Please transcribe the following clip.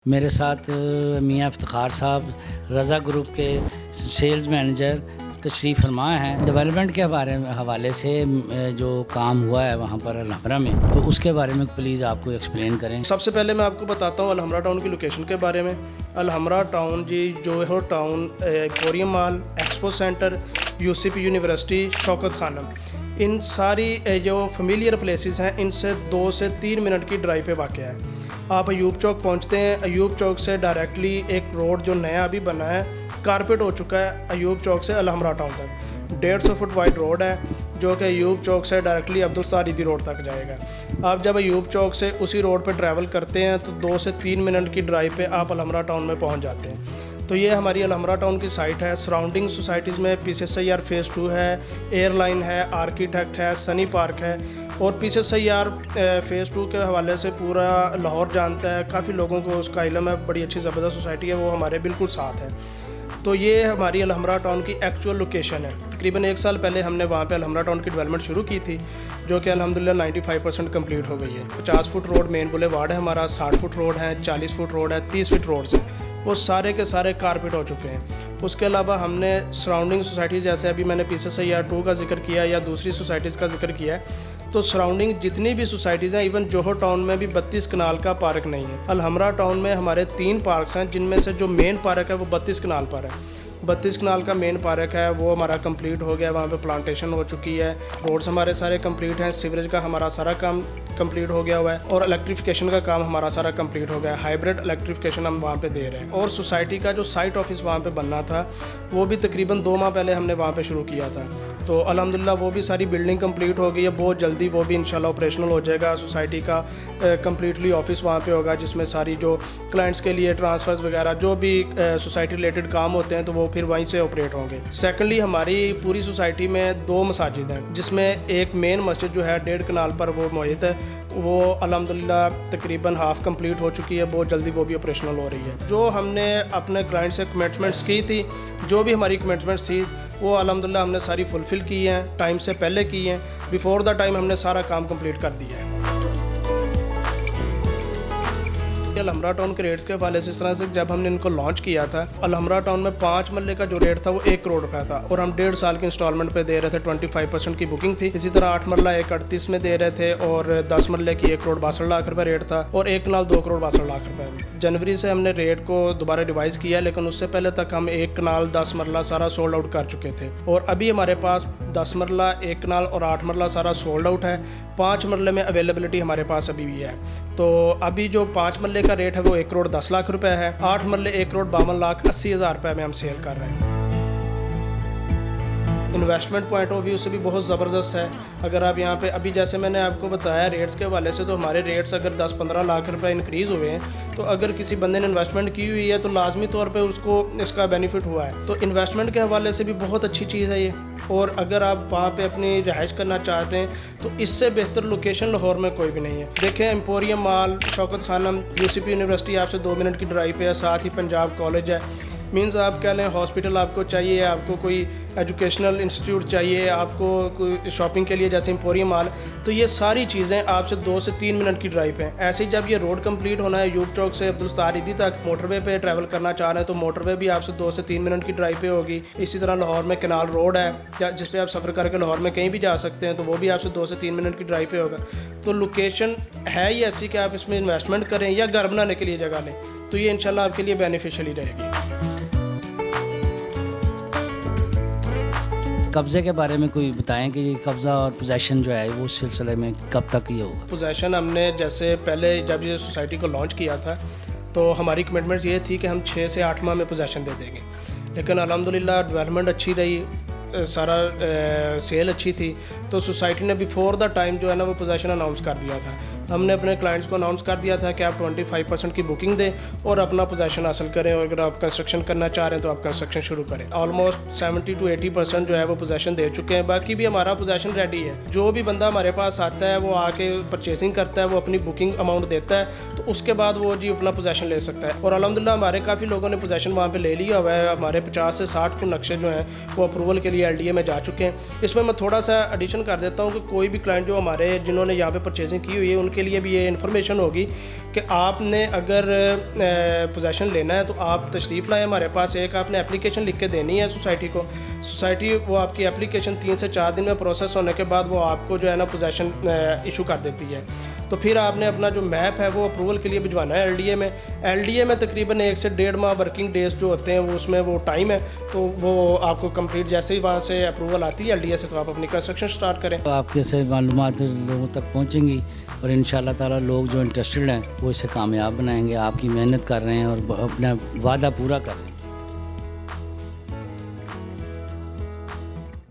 मेरे साथ मियाँ इफ्तिखार साहब रज़ा ग्रुप के सेल्स मैनेजर तशरीफ़ फरमा हैं। डेवलपमेंट के हवाले से जो काम हुआ है वहाँ पर अलहमरा में, तो उसके बारे में प्लीज़ आपको एक्सप्लेन करें। सबसे पहले मैं आपको बताता हूँ अलहमरा टाउन की लोकेशन के बारे में। अलहमरा टाउन जी जो है town emporium mall, expo centre, UCP university, Shaukat Khanum, इन सारी जो फेमिलियर प्लेसेस हैं इनसे 2 से 3 मिनट की ड्राइव पे वाक़ है। आप अयूब चौक पहुंचते हैं, अयूब चौक से डायरेक्टली एक रोड जो नया अभी बना है, कारपेट हो चुका है, अयूब चौक से अलहमरा टाउन तक 150 फुट वाइड रोड है जो कि अयूब चौक से डायरेक्टली अब्दुल सारिदी रोड तक जाएगा। आप जब अयूब चौक से उसी रोड पर ट्रैवल करते हैं तो 2 से 3 मिनट की ड्राइव पे आप अलहमरा टाउन में पहुंच जाते हैं। तो ये हमारी अलहमरा टाउन की साइट है। सराउंडिंग सोसाइटीज़ में PCSIR फेज़ 2 है, एयरलाइन है, आर्किटेक्ट है, सनी पार्क है, और PCSIR फेज़ 2 के हवाले से पूरा लाहौर जानता है, काफ़ी लोगों को उसका इल्म है, बड़ी अच्छी ज़बरदस्त सोसाइटी है, वो हमारे बिल्कुल साथ है। तो ये हमारी अलहमरा टाउन की एक्चुअल लोकेशन है। तकरीबन 1 साल पहले हमने वहाँ पे अलहमरा टाउन की डेवलपमेंट शुरू की थी, जो कि अल्हम्दुलिल्लाह 95% कंप्लीट हो गई है। 50 फुट रोड मेन बुलेवार्ड है हमारा, 60 फुट रोड है, 40 फुट रोड है, 30 फीट रोड से वो सारे के सारे कारपेट हो चुके हैं। उसके अलावा हमने सराउंडिंग सोसाइटी, जैसे अभी मैंने PCSIR 2 का जिक्र किया या दूसरी सोसाइटीज़ का जिक्र किया है, तो सराउंडिंग जितनी भी सोसाइटीज़ हैं, इवन जोहर टाउन में भी 32 कनाल का पार्क नहीं है। अलहमरा टाउन में हमारे 3 पार्क्स हैं, जिनमें से जो मेन पार्क है वो 32 कनाल पर है। 32 कनाल का मेन पार्क है वो हमारा कंप्लीट हो गया, वहाँ पे प्लांटेशन हो चुकी है, रोड्स हमारे सारे कंप्लीट हैं, सीवरेज का हमारा सारा काम कंप्लीट हो गया हुआ है, और इलेक्ट्रिफिकेशन का काम हमारा सारा कंप्लीट हो गया है। हाइब्रिड इलेक्ट्रिफिकेशन हम वहाँ पे दे रहे हैं। और सोसाइटी का जो साइट ऑफिस वहाँ पे बनना था वो भी तकरीबन 2 माह पहले हमने वहाँ पे शुरू किया था। तो अल्हम्दुलिल्लाह वो भी सारी बिल्डिंग कंप्लीट हो गई है, बहुत जल्दी वो भी इंशाल्लाह ऑपरेशनल हो जाएगा। सोसाइटी का कम्प्लीटली ऑफिस वहाँ पे होगा, जिसमें सारी जो क्लाइंट्स के लिए ट्रांसफ़र्स वगैरह जो भी सोसाइटी रिलेटेड काम होते हैं तो वो फिर वहीं से ऑपरेट होंगे। सेकेंडली हमारी पूरी सोसाइटी में 2 मसाजिद हैं, जिसमें एक मेन मस्जिद जो है 1.5 कनाल पर वो मौजूद है, वो अल्हम्दुलिल्लाह तकरीबन हाफ़ कंप्लीट हो चुकी है, बहुत जल्दी वो भी ऑपरेशनल हो रही है। जो हमने अपने क्लाइंट से कमिटमेंट्स की थी, जो भी हमारी कमिटमेंट्स थी वो अल्हम्दुलिल्लाह हमने सारी फुलफ़िल की हैं, टाइम से पहले की हैं, बिफ़ोर द टाइम हमने सारा काम कंप्लीट कर दिया है। अलहमरा टाउन के रेट्स के हवाले से इस तरह से जब हमने इनको लॉन्च किया था, अलहमरा टाउन में 5 मरले का जो रेट था वो 1 करोड़ रुपया था, और हम 1.5 साल की इंस्टॉलमेंट पे दे रहे थे, 25% की बुकिंग थी। इसी तरह 8 मरला 1.38 में दे रहे थे, और 10 मरले की 1 करोड़ 62 लाख रुपये रेट था, और 1 कनाल 2 करोड़ 62 लाख रुपये। जनवरी से हमने रेट को दोबारा रिवाइज़ किया, लेकिन उससे पहले तक हम 1 कनाल 10 मरला सारा सोल्ड आउट कर चुके थे, और अभी हमारे पास 10 मरला 1 कनाल और 8 मरला सारा सोल्ड आउट है। 5 मरले में अवेलेबिलिटी हमारे पास अभी भी है। तो अभी जो 5 मरले का रेट है वो 1 करोड़ 10 लाख रुपए है, 8 मरले 1 करोड़ 52 लाख 80 हज़ार रुपये में हम सेल कर रहे हैं। इन्वेस्टमेंट पॉइंट ऑफ व्यू से भी बहुत ज़बरदस्त है। अगर आप यहाँ पे अभी जैसे मैंने आपको बताया रेट्स के हवाले से, तो हमारे रेट्स अगर 10-15 लाख रुपए इंक्रीज़ हुए हैं, तो अगर किसी बंदे ने इन्वेस्टमेंट की हुई है तो लाजमी तौर पे उसको इसका बेनिफिट हुआ है। तो इन्वेस्टमेंट के हवाले से भी बहुत अच्छी चीज़ है ये। और अगर आप वहाँ पे अपनी रिहाइश करना चाहते हैं तो इससे बेहतर लोकेशन लाहौर में कोई भी नहीं है। देखें, emporium mall, Shaukat Khanum, UCP university आपसे 2 मिनट की ड्राइव पे है, साथ ही पंजाब कॉलेज है। मीन्स आप कह लें हॉस्पिटल आपको चाहिए, आपको कोई एजुकेशनल इंस्टीट्यूट चाहिए, आपको कोई शॉपिंग के लिए जैसे एम्पोरियम मॉल, तो ये सारी चीज़ें आपसे 2 से 3 मिनट की ड्राइव पे हैं। ऐसे ही जब ये रोड कंप्लीट होना है, यूब चौक से अब्दुल सारिदी तक मोटरवे पे ट्रैवल करना चाह रहे हैं तो मोटरवे भी आपसे 2 से 3 मिनट की ड्राइव पे होगी। इसी तरह लाहौर में कैनाल रोड है जिस पे आप सफ़र करके लाहौर में कहीं भी जा सकते हैं, तो वो भी आपसे 2 से 3 मिनट की ड्राइव पे होगा। तो लोकेशन है ही ऐसी कि आप इसमें इन्वेस्टमेंट करें या घर बनाने के लिए जगह लें, तो ये इंशाल्लाह आपके लिए बेनिफिशियल रहेगी। कब्ज़े के बारे में कोई बताएं कि कब्ज़ा और पोजेसन जो है वो उस सिलसिले में कब तक ये होगा? पोजेसन हमने जैसे पहले जब ये सोसाइटी को लॉन्च किया था तो हमारी कमिटमेंट ये थी कि हम 6 से 8 माह में पोजेसन दे देंगे, लेकिन अल्हम्दुलिल्लाह डेवलपमेंट अच्छी रही, सारा सेल अच्छी थी, तो सोसाइटी ने बिफोर द टाइम जो है ना वो पोजेसन अनाउंस कर दिया था। हमने अपने क्लाइंट्स को अनाउंस कर दिया था कि आप 25% की बुकिंग दें और अपना पोजेसन हासिल करें, और अगर आप कंस्ट्रक्शन करना चाह रहे हैं तो आप कंस्ट्रक्शन शुरू करें। ऑलमोस्ट 70 to 80% जो है वो पोजेसन दे चुके हैं, बाकी भी हमारा पोजेसन रेडी है। जो भी बंदा हमारे पास आता है वो आके परचेसिंग करता है, वो अपनी बुकिंग अमाउंट देता है, तो उसके बाद वो जी अपना पोजेसन ले सकता है। और अल्हम्दुलिल्लाह हमारे काफ़ी लोगों ने पोजेसन वहाँ पर ले लिया हुआ है। हमारे 50 से 60 नक्शे जो हैं वो अप्रूवल के लिए LDA में जा चुके हैं। इसमें मैं थोड़ा सा एडिशन कर देता हूँ कि कोई भी क्लाइंट जो हमारे जिन्होंने यहाँ पे परचेजिंग की हुई है, उनके के लिए भी ये इन्फॉर्मेशन होगी कि आपने अगर पोजेसन लेना है तो आप तशरीफ़ लाएँ हमारे पास। एक आपने एप्लीकेशन लिख के देनी है सोसाइटी को। सोसाइटी वो आपकी एप्लीकेशन 3 से 4 दिन में प्रोसेस होने के बाद वो आपको जो है ना पोजेसन इशू कर देती है। तो फिर आपने अपना जो मैप है वो अप्रूवल के लिए भिजवाना है एलडीए में। एलडीए में तकरीबन 1 से 1.5 माह वर्किंग डेज जो होते हैं वो उसमें वो टाइम है। तो वो आपको कंप्लीट जैसे ही वहाँ से अप्रूवल आती है एलडीए से तो आप अपनी कंस्ट्रक्शन स्टार्ट करें। तो आपके से मालूमात लोगों तक पहुँचेंगी और इंशाल्लाह ताला लोग जो इंटरेस्टेड हैं वो इसे कामयाब बनाएंगे। आपकी मेहनत कर रहे हैं और अपना वादा पूरा कर रहे हैं।